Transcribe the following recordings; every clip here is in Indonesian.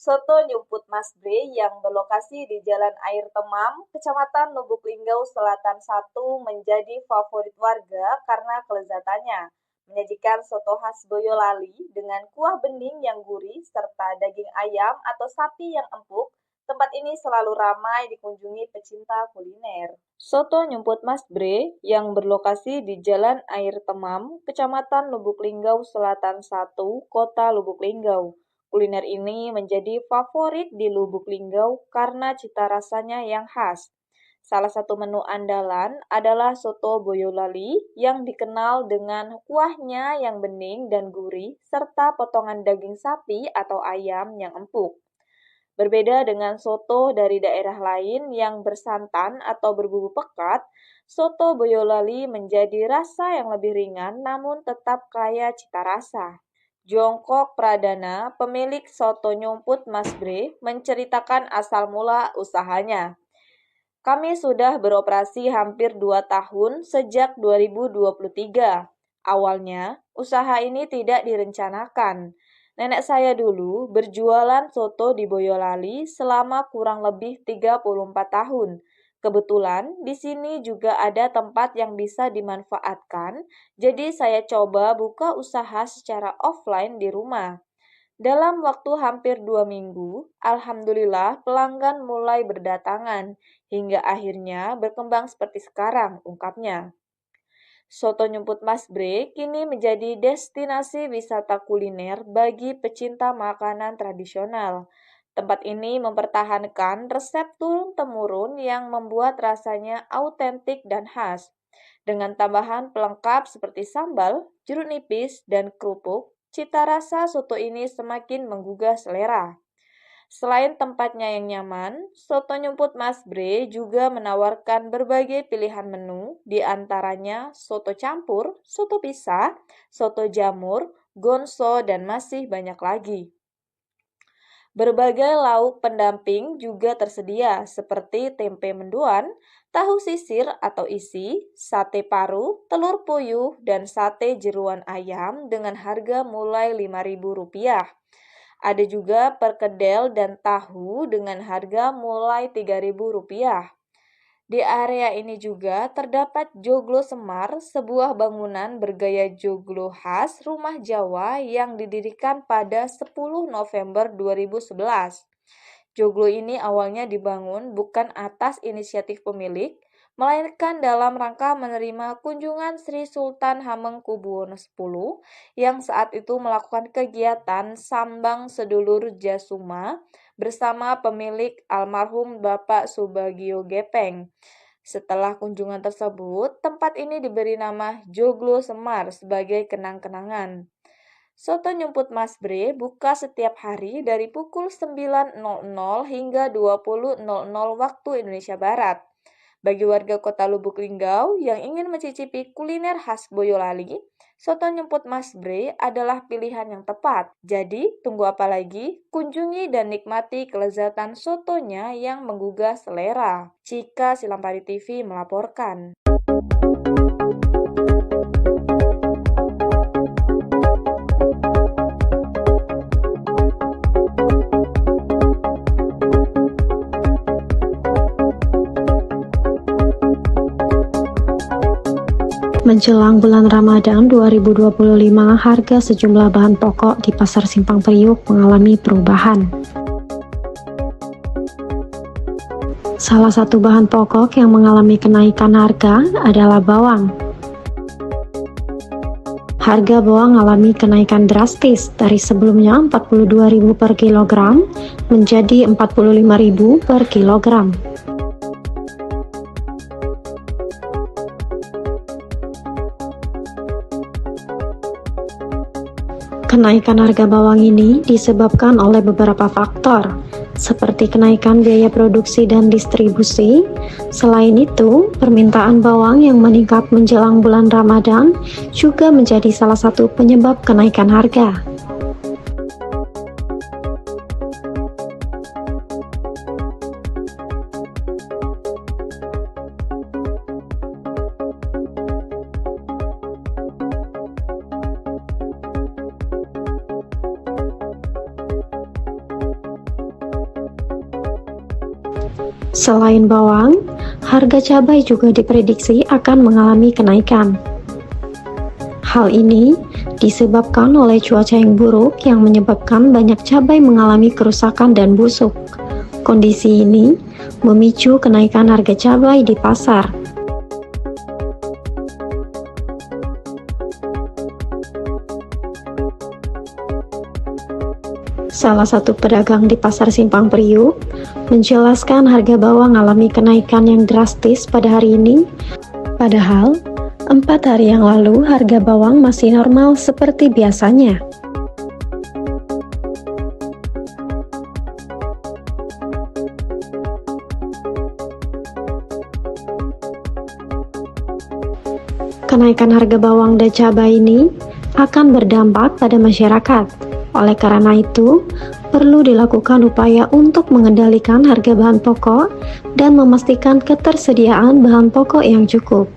Soto Nyumput Mas Bre yang berlokasi di Jalan Air Temam, Kecamatan Lubuk Linggau Selatan 1 menjadi favorit warga karena kelezatannya. Menyajikan soto khas Boyolali dengan kuah bening yang gurih serta daging ayam atau sapi yang empuk, tempat ini selalu ramai dikunjungi pecinta kuliner. Soto Nyumput Mas Bre yang berlokasi di Jalan Air Temam, Kecamatan Lubuk Linggau Selatan 1, Kota Lubuk Linggau. Kuliner ini menjadi favorit di Lubuk Linggau karena cita rasanya yang khas. Salah satu menu andalan adalah soto Boyolali yang dikenal dengan kuahnya yang bening dan gurih serta potongan daging sapi atau ayam yang empuk. Berbeda dengan soto dari daerah lain yang bersantan atau berbumbu pekat, soto Boyolali menjadi rasa yang lebih ringan namun tetap kaya cita rasa. Jongkok Pradana, pemilik Soto Nyumput Mas Bre, menceritakan asal mula usahanya. Kami sudah beroperasi hampir 2 tahun sejak 2023. Awalnya, usaha ini tidak direncanakan. Nenek saya dulu berjualan soto di Boyolali selama kurang lebih 34 tahun. Kebetulan di sini juga ada tempat yang bisa dimanfaatkan, jadi saya coba buka usaha secara offline di rumah. Dalam waktu hampir 2 minggu, alhamdulillah pelanggan mulai berdatangan, hingga akhirnya berkembang seperti sekarang, ungkapnya. Soto Nyumput Mas Bre kini menjadi destinasi wisata kuliner bagi pecinta makanan tradisional. Tempat ini mempertahankan resep turun-temurun yang membuat rasanya autentik dan khas. Dengan tambahan pelengkap seperti sambal, jeruk nipis, dan kerupuk, cita rasa soto ini semakin menggugah selera. Selain tempatnya yang nyaman, Soto Nyumput Mas Bre juga menawarkan berbagai pilihan menu, di antaranya soto campur, soto pisah, soto jamur, gonso, dan masih banyak lagi. Berbagai lauk pendamping juga tersedia seperti tempe mendoan, tahu sisir atau isi, sate paru, telur puyuh, dan sate jeruan ayam dengan harga mulai Rp5.000. Ada juga perkedel dan tahu dengan harga mulai Rp3.000. Di area ini juga terdapat Joglo Semar, sebuah bangunan bergaya joglo khas rumah Jawa yang didirikan pada 10 November 2011. Joglo ini awalnya dibangun bukan atas inisiatif pemilik, melainkan dalam rangka menerima kunjungan Sri Sultan Hamengkubuwono X yang saat itu melakukan kegiatan Sambang Sedulur Jasuma bersama pemilik almarhum Bapak Subagio Gepeng. Setelah kunjungan tersebut, tempat ini diberi nama Joglo Semar sebagai kenang-kenangan. Soto Nyumput Mas Bre buka setiap hari dari pukul 9.00 hingga 20.00 waktu Indonesia Barat. Bagi warga kota Lubuk Linggau yang ingin mencicipi kuliner khas Boyolali, Soto Nyumput Mas Bre adalah pilihan yang tepat. Jadi, tunggu apa lagi? Kunjungi dan nikmati kelezatan sotonya yang menggugah selera. Cika Silampari TV melaporkan. Menjelang bulan Ramadan 2025, harga sejumlah bahan pokok di Pasar Simpang Priuk mengalami perubahan. Salah satu bahan pokok yang mengalami kenaikan harga adalah bawang. Harga bawang mengalami kenaikan drastis dari sebelumnya Rp42.000 per kilogram menjadi Rp45.000 per kilogram. Kenaikan harga bawang ini disebabkan oleh beberapa faktor, seperti kenaikan biaya produksi dan distribusi. Selain itu, permintaan bawang yang meningkat menjelang bulan Ramadan juga menjadi salah satu penyebab kenaikan harga. Selain bawang, harga cabai juga diprediksi akan mengalami kenaikan. Hal ini disebabkan oleh cuaca yang buruk yang menyebabkan banyak cabai mengalami kerusakan dan busuk. Kondisi ini memicu kenaikan harga cabai di pasar. Salah satu pedagang di Pasar Simpang Priuk menjelaskan harga bawang alami kenaikan yang drastis pada hari ini. Padahal, 4 hari yang lalu harga bawang masih normal seperti biasanya. Kenaikan harga bawang dan cabai ini akan berdampak pada masyarakat. Oleh karena itu, perlu dilakukan upaya untuk mengendalikan harga bahan pokok dan memastikan ketersediaan bahan pokok yang cukup.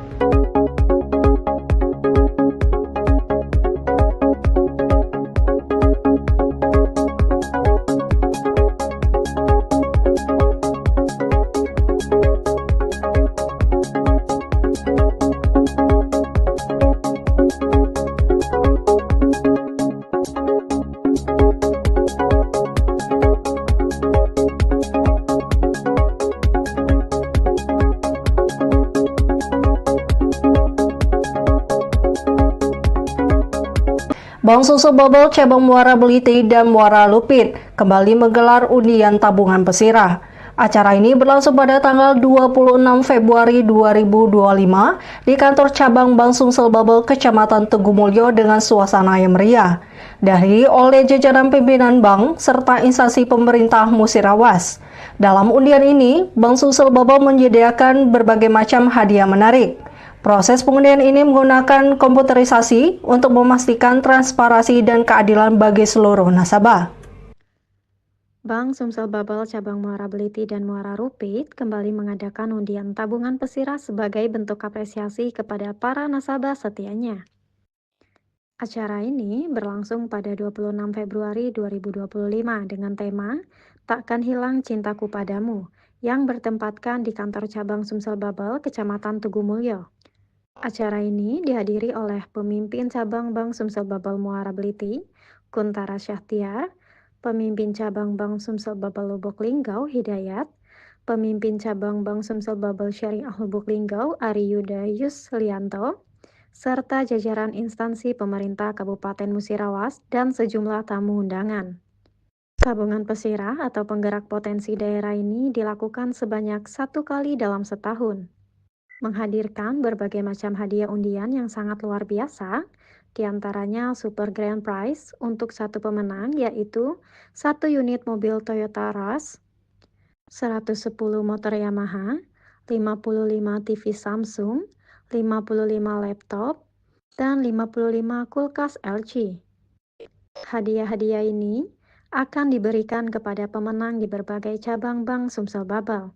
Bank Sumsel Bubble cabang Muara Beliti dan Muara Lupit kembali menggelar undian tabungan pesirah. Acara ini berlangsung pada tanggal 26 Februari 2025 di kantor cabang Bank Sumsel Bubble Kecamatan Tugu Mulyo dengan suasana yang meriah. Dihadiri oleh jajaran pimpinan bank serta instansi pemerintah Musirawas. Dalam undian ini, Bank Sumsel Bubble menyediakan berbagai macam hadiah menarik. Proses pengundian ini menggunakan komputerisasi untuk memastikan transparansi dan keadilan bagi seluruh nasabah. Bank Sumsel Bubble cabang Muara Beliti dan Muara Rupit kembali mengadakan undian tabungan pesirah sebagai bentuk apresiasi kepada para nasabah setianya. Acara ini berlangsung pada 26 Februari 2025 dengan tema Takkan Hilang Cintaku Padamu yang bertempatkan di kantor cabang Sumsel Bubble Kecamatan Tugu Mulyo. Acara ini dihadiri oleh pemimpin cabang Bank Sumsel Bubble Muara Beliti, Kuntara Syahtiar, pemimpin cabang Bank Sumsel Bubble Lubuk Linggau, Hidayat, pemimpin cabang Bank Sumsel Bubble Syariah Lubuk Linggau, Ari Yudayus Lianto, serta jajaran instansi pemerintah Kabupaten Musirawas dan sejumlah tamu undangan. Tabungan pesirah atau penggerak potensi daerah ini dilakukan sebanyak 1 kali dalam setahun. Menghadirkan berbagai macam hadiah undian yang sangat luar biasa, diantaranya Super Grand Prize untuk satu pemenang yaitu 1 unit mobil Toyota Rush, 110 motor Yamaha, 55 TV Samsung, 55 laptop, dan 55 kulkas LG. Hadiah-hadiah ini akan diberikan kepada pemenang di berbagai cabang Bank Sumsel Bubble.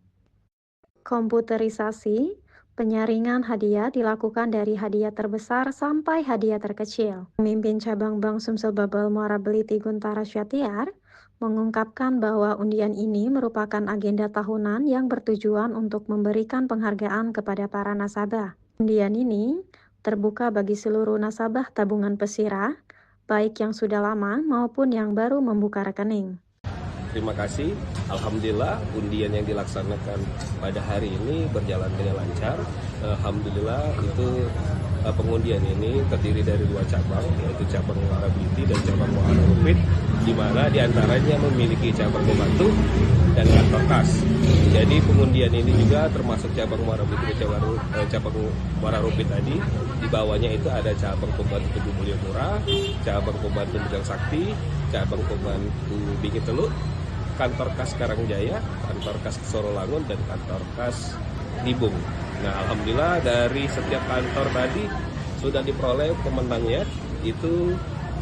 Komputerisasi penyaringan hadiah dilakukan dari hadiah terbesar sampai hadiah terkecil. Pemimpin cabang Bank Sumsel Bubble Muara Beliti Kuntara Syahtiar mengungkapkan bahwa undian ini merupakan agenda tahunan yang bertujuan untuk memberikan penghargaan kepada para nasabah. Undian ini terbuka bagi seluruh nasabah tabungan pesirah, baik yang sudah lama maupun yang baru membuka rekening. Terima kasih, alhamdulillah undian yang dilaksanakan pada hari ini berjalan dengan lancar. Alhamdulillah itu pengundian ini terdiri dari 2 cabang, yaitu cabang Muara Beliti dan cabang Muara Rupit, di mana diantaranya memiliki cabang pembantu dan kantor kas. Jadi pengundian ini juga termasuk cabang Muara Beliti dan cabang Muara Rupit tadi. Di bawahnya itu ada cabang pembantu Tugu Mulyo Murah, cabang pembantu Bujang Sakti, cabang pembantu Bingit Teluk, kantor kas Karangjaya, kantor kas Sorolangun, dan kantor kas Nibung. Nah, alhamdulillah dari setiap kantor tadi sudah diperoleh pemenangnya itu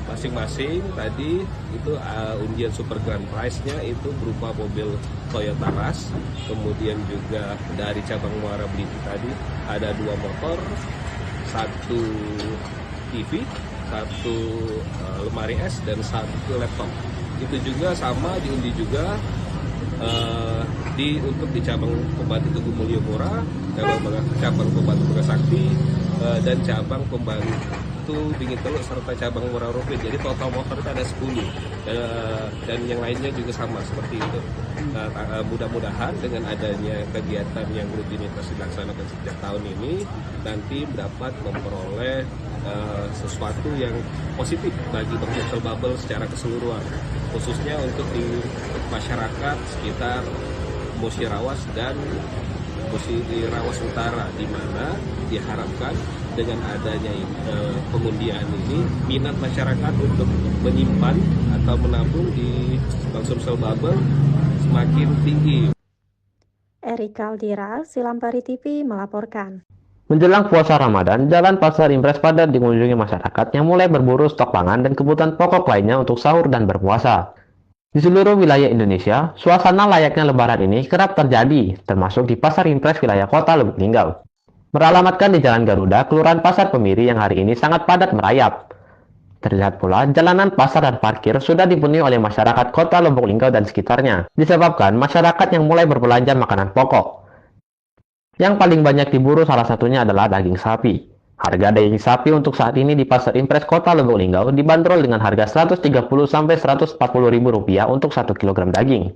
masing-masing. Tadi itu undian Super Grand Prize-nya itu berupa mobil Toyota Rush, kemudian juga dari cabang Muara Beliti tadi ada 2 motor, 1 TV, 1 lemari es, dan 1 laptop. Itu juga sama diundi juga untuk di cabang pembantu Tugu Mulyo Murah, cabang pembantu Megasakti, dan cabang pembantu Dingin Teluk serta cabang Murah Rupit. Jadi total motor itu ada 10 dan yang lainnya juga sama seperti itu. Mudah-mudahan dengan adanya kegiatan yang rutinitas dilaksanakan setiap tahun ini nanti dapat memperoleh sesuatu yang positif bagi Bangsumsel Bubble secara keseluruhan, khususnya untuk di masyarakat sekitar Musirawas dan Musirawas Utara, di mana diharapkan dengan adanya pengundian ini minat masyarakat untuk menyimpan atau menabung di Bangsumsel Bubble semakin tinggi. Erika Aldira, Silampari TV melaporkan. Menjelang puasa Ramadan, jalan pasar Impres padat dikunjungi masyarakat yang mulai berburu stok pangan dan kebutuhan pokok lainnya untuk sahur dan berpuasa. Di seluruh wilayah Indonesia, suasana layaknya Lebaran ini kerap terjadi, termasuk di pasar Impres wilayah Kota Lubuk Linggau. Beralamatkan di Jalan Garuda, Kelurahan Pasar Pemiri yang hari ini sangat padat merayap. Terlihat pula jalanan pasar dan parkir sudah dipenuhi oleh masyarakat Kota Lubuk Linggau dan sekitarnya, disebabkan masyarakat yang mulai berbelanja makanan pokok. Yang paling banyak diburu salah satunya adalah daging sapi. Harga daging sapi untuk saat ini di Pasar Impres Kota Lubuk Linggau dibanderol dengan harga Rp130-Rp140.000 untuk 1 kg daging.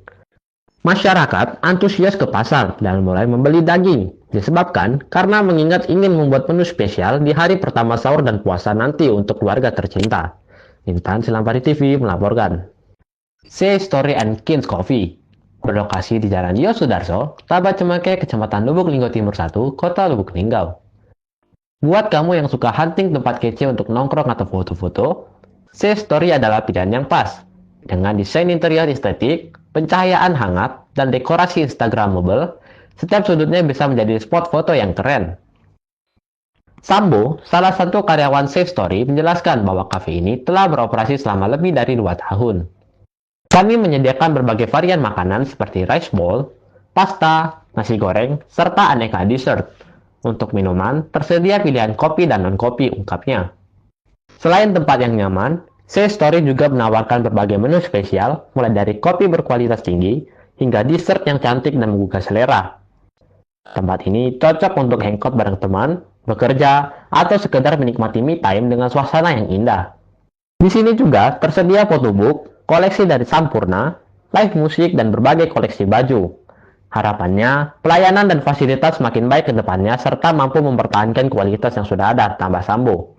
Masyarakat antusias ke pasar dan mulai membeli daging, disebabkan karena mengingat ingin membuat menu spesial di hari pertama sahur dan puasa nanti untuk keluarga tercinta. Intan Silampari TV melaporkan. C Story and Kins Coffee berlokasi di Jalan Yosudarso, Tabat Cemake, Kecamatan Lubuk Linggau Timur 1, Kota Lubuk Linggau. Buat kamu yang suka hunting tempat kece untuk nongkrong atau foto-foto, C Story adalah pilihan yang pas. Dengan desain interior estetik, pencahayaan hangat, dan dekorasi Instagramable, setiap sudutnya bisa menjadi spot foto yang keren. Sambo, salah satu karyawan C Story, menjelaskan bahwa kafe ini telah beroperasi selama lebih dari 2 tahun. Kami menyediakan berbagai varian makanan seperti rice bowl, pasta, nasi goreng, serta aneka dessert. Untuk minuman, tersedia pilihan kopi dan non-kopi, ungkapnya. Selain tempat yang nyaman, C Story juga menawarkan berbagai menu spesial, mulai dari kopi berkualitas tinggi, hingga dessert yang cantik dan menggugah selera. Tempat ini cocok untuk hangout bareng teman, bekerja, atau sekedar menikmati me time dengan suasana yang indah. Di sini juga tersedia photobook, koleksi dari Sampurna, live musik, dan berbagai koleksi baju. Harapannya, pelayanan dan fasilitas semakin baik ke depannya serta mampu mempertahankan kualitas yang sudah ada, tambah Sambo.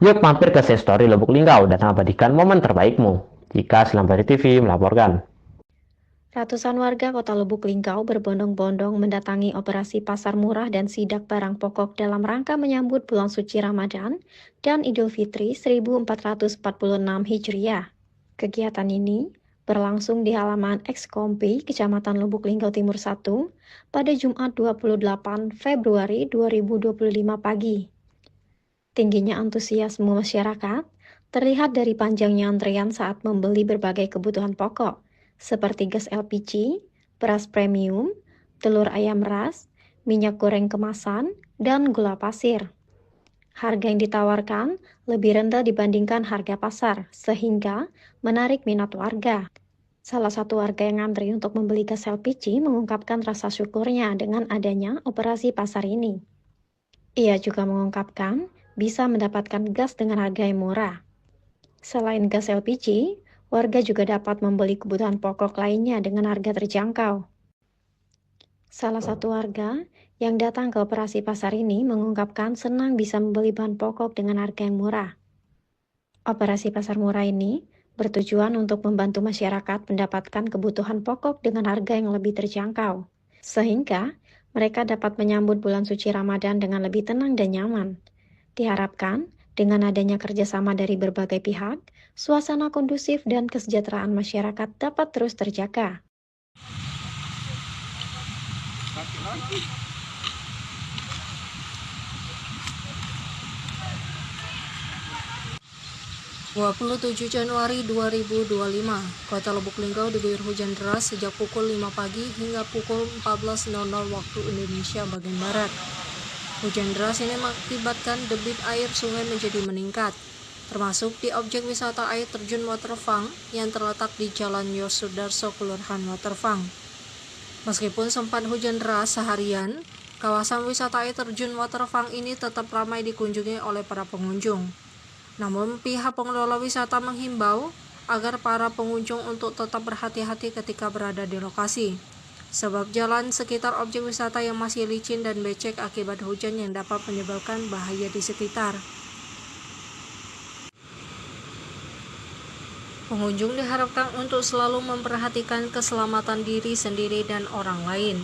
Yuk mampir ke C Story Lubuk Linggau dan abadikan momen terbaikmu. Jika Silampari TV melaporkan. Ratusan warga Kota Lubuk Linggau berbondong-bondong mendatangi operasi pasar murah dan sidak barang pokok dalam rangka menyambut bulan suci Ramadan dan Idul Fitri 1446 Hijriah. Kegiatan ini berlangsung di halaman Ekskompi, Kecamatan Lubuk Linggau Timur 1, pada Jumat 28 Februari 2025 pagi. Tingginya antusiasme masyarakat terlihat dari panjangnya antrean saat membeli berbagai kebutuhan pokok, seperti gas LPG, beras premium, telur ayam ras, minyak goreng kemasan, dan gula pasir. Harga yang ditawarkan lebih rendah dibandingkan harga pasar, sehingga menarik minat warga. Salah satu warga yang antri untuk membeli gas LPG mengungkapkan rasa syukurnya dengan adanya operasi pasar ini. Ia juga mengungkapkan bisa mendapatkan gas dengan harga yang murah. Selain gas LPG, warga juga dapat membeli kebutuhan pokok lainnya dengan harga terjangkau. Salah satu warga yang datang ke operasi pasar ini mengungkapkan senang bisa membeli bahan pokok dengan harga yang murah. Operasi pasar murah ini bertujuan untuk membantu masyarakat mendapatkan kebutuhan pokok dengan harga yang lebih terjangkau, sehingga mereka dapat menyambut bulan suci Ramadan dengan lebih tenang dan nyaman. Diharapkan, dengan adanya kerjasama dari berbagai pihak, suasana kondusif dan kesejahteraan masyarakat dapat terus terjaga. 27 Januari 2025, Kota Lubuk Linggau diguyur hujan deras sejak pukul 5 pagi hingga pukul 14.00 waktu Indonesia bagian Barat. Hujan deras ini mengakibatkan debit air sungai menjadi meningkat. termasuk di objek wisata air terjun Waterfang yang terletak di Jalan Yosudarso, Kelurahan Waterfang. Meskipun sempat hujan deras seharian, kawasan wisata air terjun Waterfang ini tetap ramai dikunjungi oleh para pengunjung. Namun pihak pengelola wisata menghimbau agar para pengunjung untuk tetap berhati-hati ketika berada di lokasi, sebab jalan sekitar objek wisata yang masih licin dan becek akibat hujan yang dapat menyebabkan bahaya di sekitar. Pengunjung diharapkan untuk selalu memperhatikan keselamatan diri sendiri dan orang lain.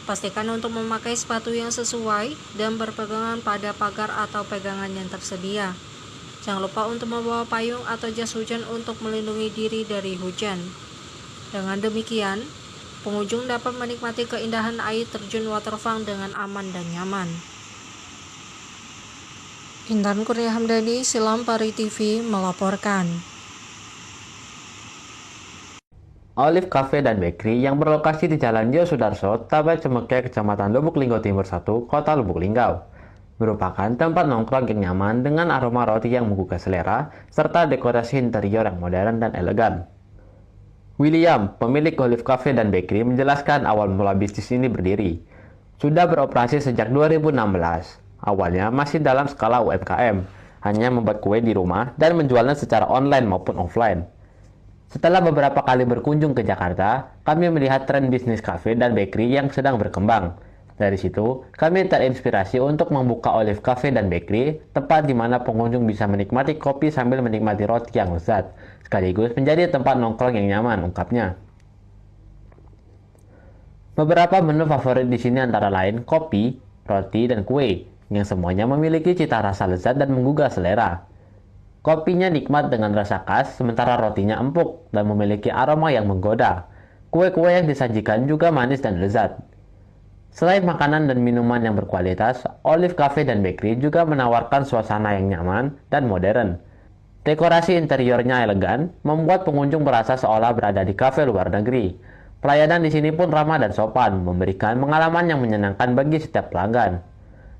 Pastikan untuk memakai sepatu yang sesuai dan berpegangan pada pagar atau pegangan yang tersedia. Jangan lupa untuk membawa payung atau jas hujan untuk melindungi diri dari hujan. Dengan demikian, pengunjung dapat menikmati keindahan air terjun Waterfang dengan aman dan nyaman. Intan Kurnia Hamdani, Silam Pari TV melaporkan. Olive Cafe dan Bakery yang berlokasi di Jalan Yosudarso, Tabet Cemeke, Kecamatan Lubuk Linggau Timur 1, Kota Lubuk Linggau, merupakan tempat nongkrong yang nyaman dengan aroma roti yang menggugah selera, serta dekorasi interior yang modern dan elegan. William, pemilik Olive Cafe dan Bakery, menjelaskan awal mula bisnis ini berdiri. Sudah beroperasi sejak 2016. Awalnya masih dalam skala UMKM, hanya membuat kue di rumah dan menjualnya secara online maupun offline. Setelah beberapa kali berkunjung ke Jakarta, kami melihat tren bisnis kafe dan bakery yang sedang berkembang. Dari situ, kami terinspirasi untuk membuka Olive Cafe dan Bakery, tempat di mana pengunjung bisa menikmati kopi sambil menikmati roti yang lezat, sekaligus menjadi tempat nongkrong yang nyaman, ungkapnya. Beberapa menu favorit di sini antara lain kopi, roti, dan kue, yang semuanya memiliki cita rasa lezat dan menggugah selera. Kopinya nikmat dengan rasa khas, sementara rotinya empuk dan memiliki aroma yang menggoda. Kue-kue yang disajikan juga manis dan lezat. Selain makanan dan minuman yang berkualitas, Olive Cafe dan Bakery juga menawarkan suasana yang nyaman dan modern. Dekorasi interiornya elegan, membuat pengunjung merasa seolah berada di kafe luar negeri. Pelayanan di sini pun ramah dan sopan, memberikan pengalaman yang menyenangkan bagi setiap pelanggan.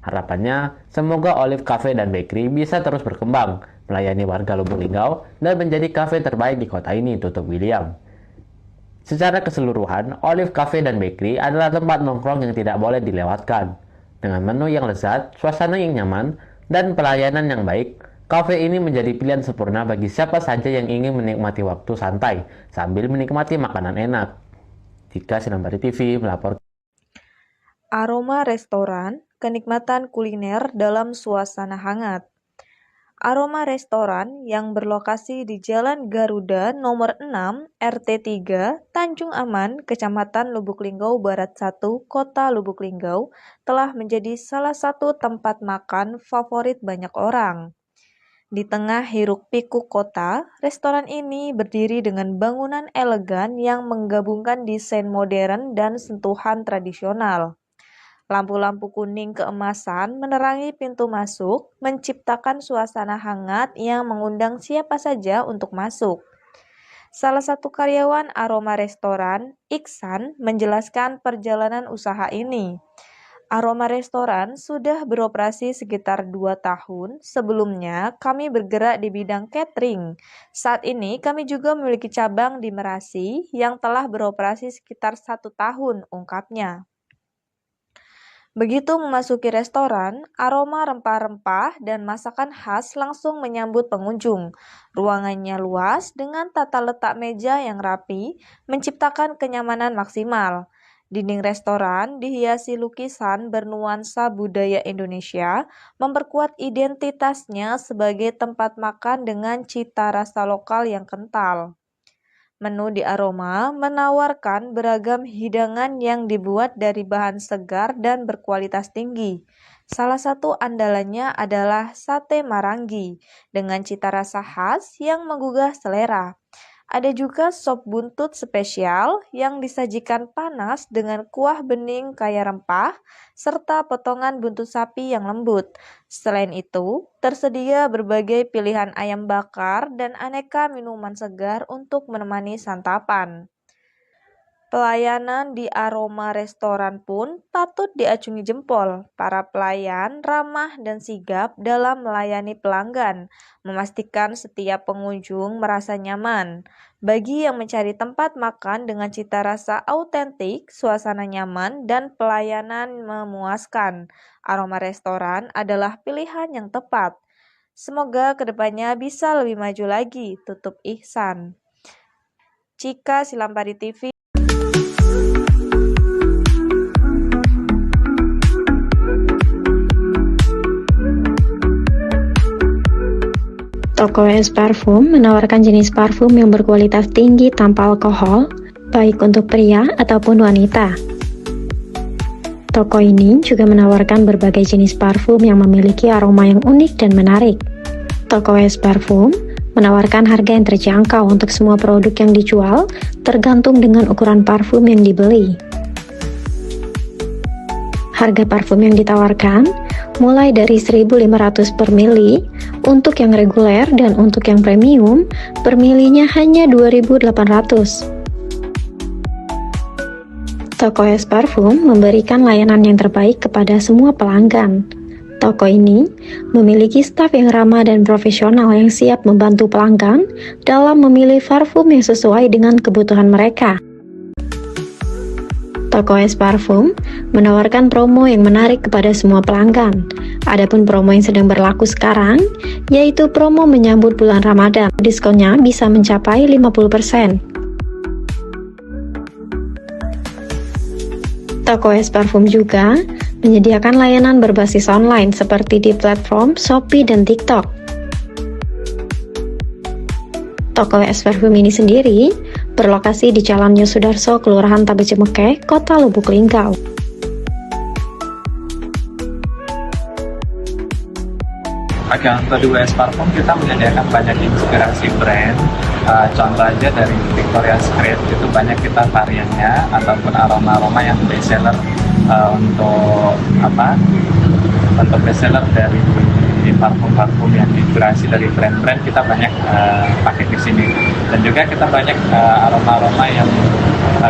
Harapannya, semoga Olive Cafe dan Bakery bisa terus berkembang, melayani warga Lubuk Linggau, dan menjadi kafe terbaik di kota ini, tutup William. Secara keseluruhan, Olive Cafe dan Bakery adalah tempat nongkrong yang tidak boleh dilewatkan. Dengan menu yang lezat, suasana yang nyaman, dan pelayanan yang baik, kafe ini menjadi pilihan sempurna bagi siapa saja yang ingin menikmati waktu santai sambil menikmati makanan enak. Tika Sinambari TV melaporkan. Aroma restoran, kenikmatan kuliner dalam suasana hangat. Aroma restoran yang berlokasi di Jalan Garuda nomor 6 RT 3 Tanjung Aman, Kecamatan Lubuk Linggau Barat 1, Kota Lubuk Linggau telah menjadi salah satu tempat makan favorit banyak orang. Di tengah hiruk-pikuk kota, restoran ini berdiri dengan bangunan elegan yang menggabungkan desain modern dan sentuhan tradisional. Lampu-lampu kuning keemasan menerangi pintu masuk, menciptakan suasana hangat yang mengundang siapa saja untuk masuk. Salah satu karyawan aroma restoran, Iksan, menjelaskan perjalanan usaha ini. Aroma restoran sudah beroperasi sekitar 2 tahun. Sebelumnya, kami bergerak di bidang catering. Saat ini, kami juga memiliki cabang di Merasi yang telah beroperasi sekitar 1 tahun, ungkapnya. Begitu memasuki restoran, aroma rempah-rempah dan masakan khas langsung menyambut pengunjung. Ruangannya luas dengan tata letak meja yang rapi, menciptakan kenyamanan maksimal. Dinding restoran dihiasi lukisan bernuansa budaya Indonesia, memperkuat identitasnya sebagai tempat makan dengan cita rasa lokal yang kental. Menu di Aroma menawarkan beragam hidangan yang dibuat dari bahan segar dan berkualitas tinggi. Salah satu andalannya adalah sate marangi dengan cita rasa khas yang menggugah selera. Ada juga sop buntut spesial yang disajikan panas dengan kuah bening kaya rempah serta potongan buntut sapi yang lembut. Selain itu, tersedia berbagai pilihan ayam bakar dan aneka minuman segar untuk menemani santapan. Pelayanan di Aroma Restoran pun patut diacungi jempol. Para pelayan ramah dan sigap dalam melayani pelanggan, memastikan setiap pengunjung merasa nyaman. Bagi yang mencari tempat makan dengan cita rasa autentik, suasana nyaman, dan pelayanan memuaskan, Aroma Restoran adalah pilihan yang tepat. Semoga kedepannya bisa lebih maju lagi. Tutup Ihsan. Cika Silampari TV. Toko Es Parfum menawarkan jenis parfum yang berkualitas tinggi tanpa alkohol, baik untuk pria ataupun wanita. Toko ini juga menawarkan berbagai jenis parfum yang memiliki aroma yang unik dan menarik. Toko Es Parfum menawarkan harga yang terjangkau untuk semua produk yang dijual, tergantung dengan ukuran parfum yang dibeli. Harga parfum yang ditawarkan mulai dari 1.500 per mili untuk yang reguler, dan untuk yang premium per milinya hanya 2.800. Toko Es Parfum memberikan layanan yang terbaik kepada semua pelanggan. Toko ini memiliki staf yang ramah dan profesional yang siap membantu pelanggan dalam memilih parfum yang sesuai dengan kebutuhan mereka. Toko Es Parfum menawarkan promo yang menarik kepada semua pelanggan. Adapun promo yang sedang berlaku sekarang, yaitu promo menyambut bulan Ramadan. Diskonnya bisa mencapai 50%. Toko Es Parfum juga menyediakan layanan berbasis online seperti di platform Shopee dan TikTok. Toko Es Parfum ini sendiri berlokasi di Jalan Yosudarso, Kelurahan Tabejemekeh, Kota Lubuk Linggau. Oke, untuk di WS Parfum kita menyediakan banyak inspirasi brand. Contoh aja dari Victoria's Secret, itu banyak kita variannya ataupun aroma-aroma yang best seller untuk best seller dari parfum-parfum yang inspirasi dari brand-brand kita banyak pakai di sini. Dan juga kita banyak aroma-aroma yang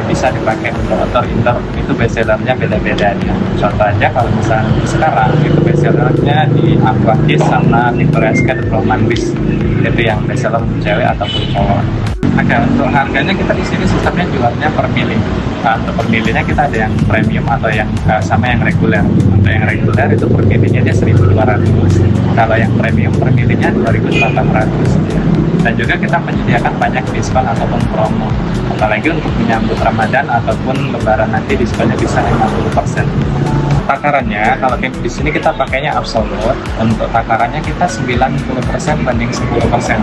bisa dipakai untuk outdoor indoor, itu best sellernya beda-beda. Contoh aja kalau misalnya sekarang itu best sellernya di Aqua Kiss sama Victoria's Secret Roman Wish, itu yang best seller untuk cewek ataupun cowok. Oke, untuk harganya kita di sini sistemnya jualnya per mili. Untuk per milinya kita ada yang premium atau yang sama yang reguler. Untuk yang reguler itu per milinya dia 1.200. Kalau yang premium per milinya 2.800. Dan juga kita menyediakan banyak diskon ataupun promo. Apalagi untuk menyambut Ramadan ataupun Lebaran nanti diskonnya bisa 50%. Takarannya, kalau di sini kita pakainya absolute. Untuk takarannya kita 90% banding 10%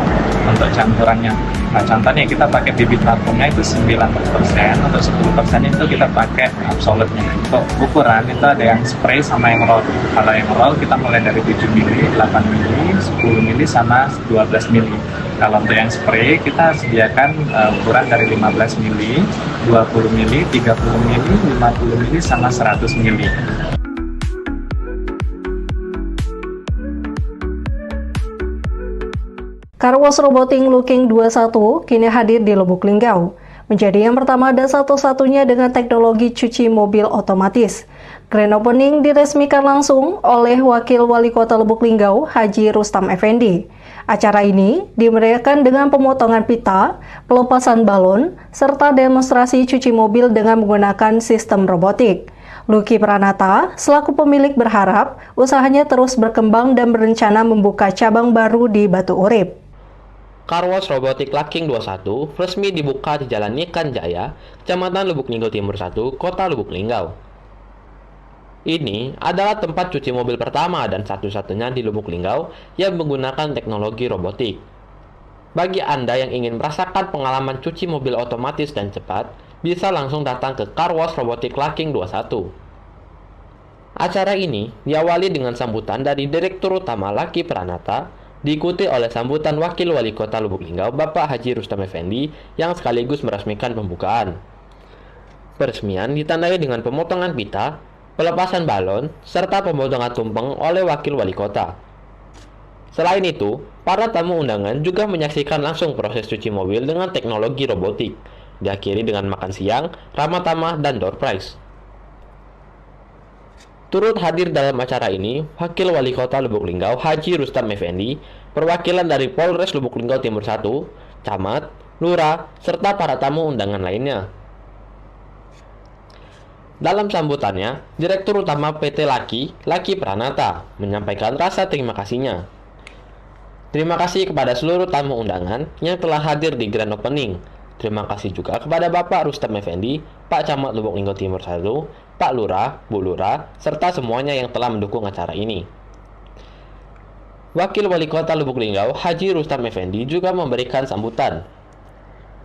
untuk campurannya. Nah, contohnya kita pakai bibit parfumnya itu 90%, untuk 10% itu kita pakai absolute-nya. Untuk ukuran itu ada yang spray sama yang roll. Kalau yang roll kita mulai dari 7 mili, 8 mili, 10 mili sama 12 mili. Kalau untuk yang spray kita sediakan ukuran dari 15 mili, 20 mili, 30 mili, 50 mili sama 100 mili. Car Wash Roboting Looking 21 kini hadir di Lubuk Linggau, menjadi yang pertama dan satu-satunya dengan teknologi cuci mobil otomatis. Grand opening diresmikan langsung oleh Wakil Wali Kota Lubuk Linggau, Haji Rustam Effendi. Acara ini dimeriahkan dengan pemotongan pita, pelepasan balon, serta demonstrasi cuci mobil dengan menggunakan sistem robotik. Lucky Pranata, selaku pemilik, berharap usahanya terus berkembang dan berencana membuka cabang baru di Batu Urip. Car Wash Robotik Looking 21 resmi dibuka di Jalan Nikan Jaya, Kecamatan Lubuk Linggau Timur 1, Kota Lubuk Linggau. Ini adalah tempat cuci mobil pertama dan satu-satunya di Lubuk Linggau yang menggunakan teknologi robotik. Bagi Anda yang ingin merasakan pengalaman cuci mobil otomatis dan cepat, bisa langsung datang ke Car Wash Robotik Looking 21. Acara ini diawali dengan sambutan dari Direktur Utama Lucky Pranata, diikuti oleh sambutan Wakil Wali Kota Lubuk Linggau, Bapak Haji Rustam Effendi, yang sekaligus meresmikan pembukaan. Peresmian ditandai dengan pemotongan pita, pelepasan balon, serta pemotongan tumpeng oleh Wakil Wali Kota. Selain itu, para tamu undangan juga menyaksikan langsung proses cuci mobil dengan teknologi robotik, diakhiri dengan makan siang, ramah tamah, dan door prize. Turut hadir dalam acara ini, Wakil Wali Kota Lubuk Linggau Haji Rustam Effendi, perwakilan dari Polres Lubuk Linggau Timur 1, Camat, Lurah, serta para tamu undangan lainnya. Dalam sambutannya, Direktur Utama PT Laki Pranata, menyampaikan rasa terima kasihnya. Terima kasih kepada seluruh tamu undangan yang telah hadir di Grand Opening. Terima kasih juga kepada Bapak Rustam Effendi, Pak Camat Lubuk Linggau Timur 1, Pak Lurah, Bu Lurah, serta semuanya yang telah mendukung acara ini. Wakil Wali Kota Lubuk Linggau Haji Rustam Effendi juga memberikan sambutan.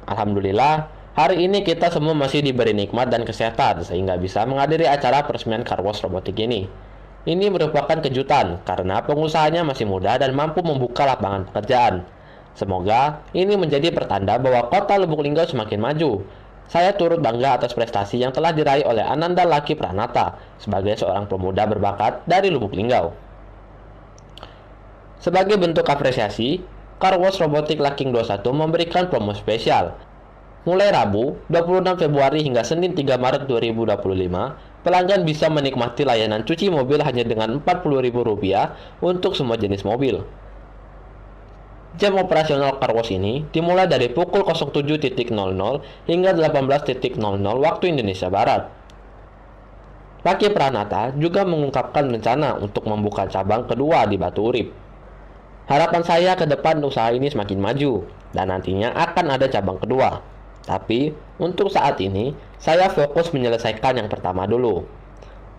Alhamdulillah, hari ini kita semua masih diberi nikmat dan kesehatan sehingga bisa menghadiri acara peresmian Car Wash robotik ini. Ini merupakan kejutan karena pengusahanya masih muda dan mampu membuka lapangan pekerjaan. Semoga ini menjadi pertanda bahwa kota Lubuk Linggau semakin maju. Saya turut bangga atas prestasi yang telah diraih oleh Ananda Laki Pranata sebagai seorang pemuda berbakat dari Lubuk Linggau. Sebagai bentuk apresiasi, Car Wash Robotik Laking 21 memberikan promo spesial. Mulai Rabu, 26 Februari hingga Senin 3 Maret 2025, pelanggan bisa menikmati layanan cuci mobil hanya dengan Rp40.000 untuk semua jenis mobil. Jam operasional Car Wash ini dimulai dari pukul 07.00 hingga 18.00 waktu Indonesia Barat. Laki Pranata juga mengungkapkan rencana untuk membuka cabang kedua di Batu Urip. Harapan saya ke depan usaha ini semakin maju, dan nantinya akan ada cabang kedua. Tapi, untuk saat ini, saya fokus menyelesaikan yang pertama dulu.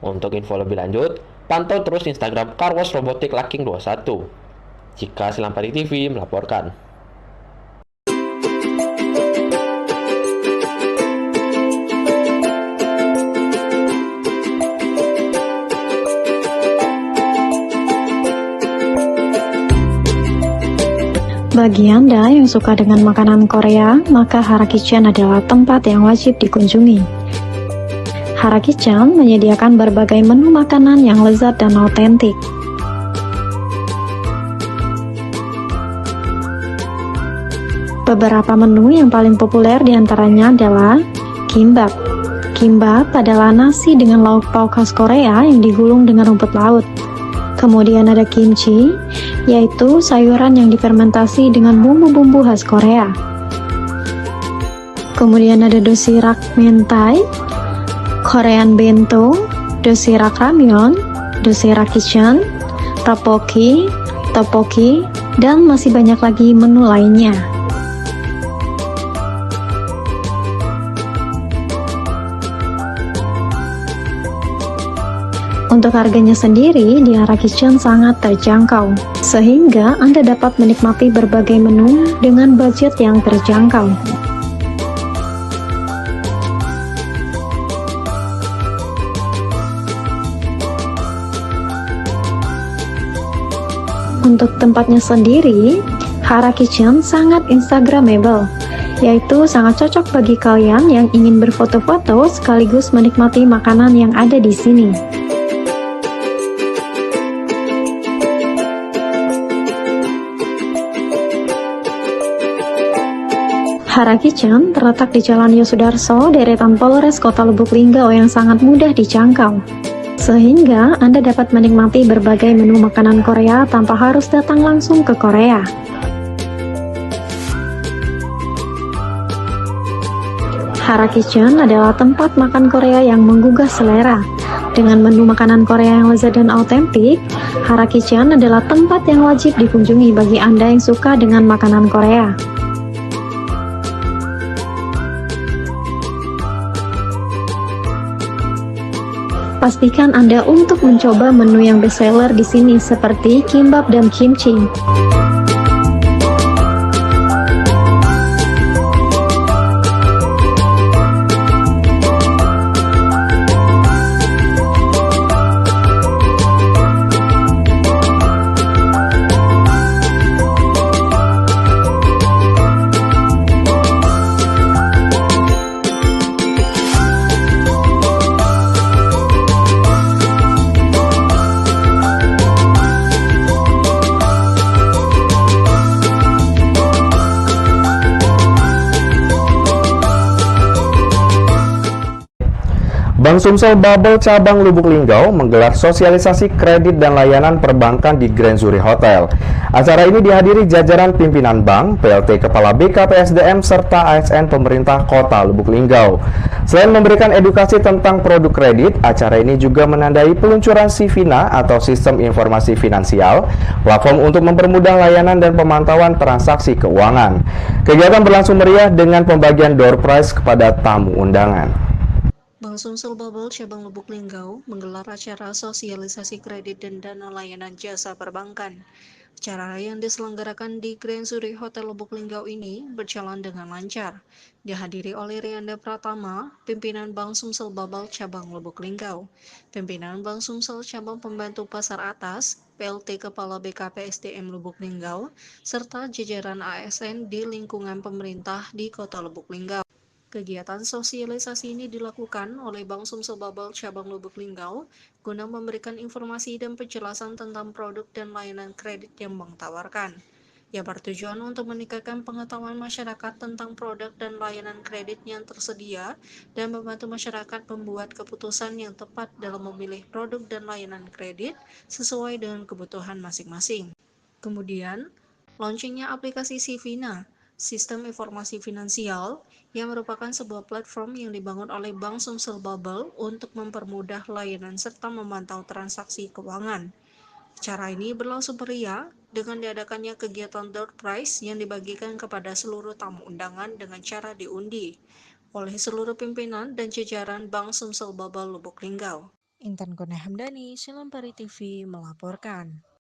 Untuk info lebih lanjut, pantau terus Instagram Car Wash Robotik Laking 21. Jika Selampari TV melaporkan. Bagi Anda yang suka dengan makanan Korea, maka Hara Kitchen adalah tempat yang wajib dikunjungi. Hara Kitchen menyediakan berbagai menu makanan yang lezat dan autentik. Beberapa menu yang paling populer diantaranya adalah kimbap. Kimbap adalah nasi dengan lauk pauk khas Korea yang digulung dengan rumput laut. Kemudian ada kimchi, yaitu sayuran yang difermentasi dengan bumbu-bumbu khas Korea. Kemudian ada dosirak mentai, Korean bento, dosirak ramyeon, dosirak kitchen, tteokbokki, dan masih banyak lagi menu lainnya. Untuk harganya sendiri, di Hara Kitchen sangat terjangkau, sehingga Anda dapat menikmati berbagai menu dengan budget yang terjangkau. Untuk tempatnya sendiri, Hara Kitchen sangat instagramable, yaitu sangat cocok bagi kalian yang ingin berfoto-foto sekaligus menikmati makanan yang ada di sini. Hara Kitchen terletak di Jalan Yosudarso, deretan Polres Kota Lubuk Linggau yang sangat mudah dijangkau. Sehingga Anda dapat menikmati berbagai menu makanan Korea tanpa harus datang langsung ke Korea. Hara Kitchen adalah tempat makan Korea yang menggugah selera. Dengan menu makanan Korea yang lezat dan autentik, Hara Kitchen adalah tempat yang wajib dikunjungi bagi Anda yang suka dengan makanan Korea. Pastikan Anda untuk mencoba menu yang bestseller di sini seperti kimbap dan kimchi. Bank Sumsel Bubble cabang Lubuk Linggau menggelar sosialisasi kredit dan layanan perbankan di Grand Zuri Hotel. Acara ini dihadiri jajaran pimpinan bank, PLT Kepala BKPSDM, serta ASN pemerintah Kota Lubuk Linggau. Selain memberikan edukasi tentang produk kredit, acara ini juga menandai peluncuran Sivina atau Sistem Informasi Finansial, platform untuk mempermudah layanan dan pemantauan transaksi keuangan. Kegiatan berlangsung meriah dengan pembagian door prize kepada tamu undangan. Bank Sumsel Bubble cabang Lubuk Linggau menggelar acara sosialisasi kredit dan dana layanan jasa perbankan. Acara yang diselenggarakan di Grand Zuri Hotel Lubuk Linggau ini berjalan dengan lancar. Dihadiri oleh Rianda Pratama, pimpinan Bank Sumsel Bubble cabang Lubuk Linggau, pimpinan Bank Sumsel cabang Pembantu Pasar Atas, PLT Kepala BKPSDM Lubuk Linggau, serta jajaran ASN di lingkungan pemerintah di Kota Lubuk Linggau. Kegiatan sosialisasi ini dilakukan oleh Bank Sumsel Bubble cabang Lubuk Linggau guna memberikan informasi dan penjelasan tentang produk dan layanan kredit yang bank tawarkan. Yang bertujuan untuk meningkatkan pengetahuan masyarakat tentang produk dan layanan kredit yang tersedia dan membantu masyarakat membuat keputusan yang tepat dalam memilih produk dan layanan kredit sesuai dengan kebutuhan masing-masing. Kemudian, launchingnya aplikasi Sivina, Sistem Informasi Finansial, yang merupakan sebuah platform yang dibangun oleh Bank Sumsel Bubble untuk mempermudah layanan serta memantau transaksi keuangan. Acara ini berlangsung meriah dengan diadakannya kegiatan door prize yang dibagikan kepada seluruh tamu undangan dengan cara diundi oleh seluruh pimpinan dan jajaran Bank Sumsel Bubble Lubuk Linggau. Intan Kurnia Hamdani, Silampari TV melaporkan.